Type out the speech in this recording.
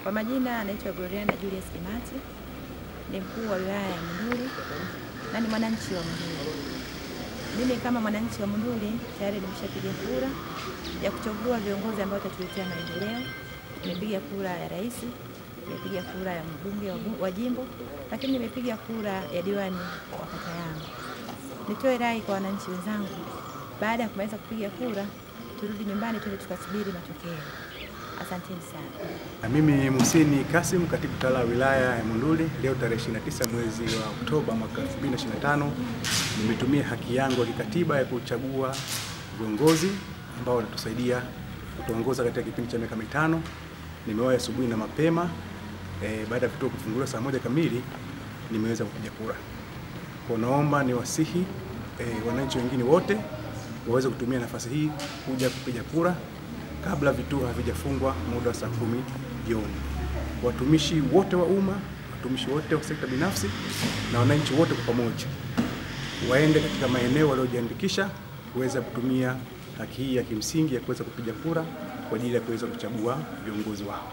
Kwa majina anaitwa Gloriana Julius Kimati, ni mkuu wa wilaya ya Monduli na ni mwananchi wa Monduli. Mimi kama mwananchi wa Monduli tayari nimeshapiga kura ya kuchagua viongozi ambao watatuletea maendeleo. Nimepiga kura ya rais, nimepiga kura ya mbunge wa jimbo, lakini nimepiga kura ya diwani wa kata yangu. Nitoe rai kwa wananchi wenzangu, baada ya kumaliza kupiga kura, turudi nyumbani twende tukasubiri matokeo. Asanteni sana. Mimi Musini Kasim, katibu tawala wa wilaya ya Monduli. Leo tarehe 29 mwezi wa Oktoba mwaka 2025 nimetumia haki yangu ya kikatiba ya kuchagua viongozi ambao watatusaidia kutuongoza katika kipindi cha miaka mitano. Nimewahi asubuhi na mapema, baada ya vituo kufunguliwa saa 1 kamili nimeweza kupiga kura. Kwa naomba niwasihi wananchi wengine wote waweze kutumia nafasi hii kuja kupiga kura kabla vituo havijafungwa muda wa saa 10 jioni. Watumishi wote wa umma, watumishi wote wa sekta binafsi na wananchi wote kwa pamoja waende katika maeneo waliojiandikisha kuweza kutumia haki hii ya kimsingi ya kuweza kupiga kura kwa ajili ya kuweza kuchagua viongozi wao.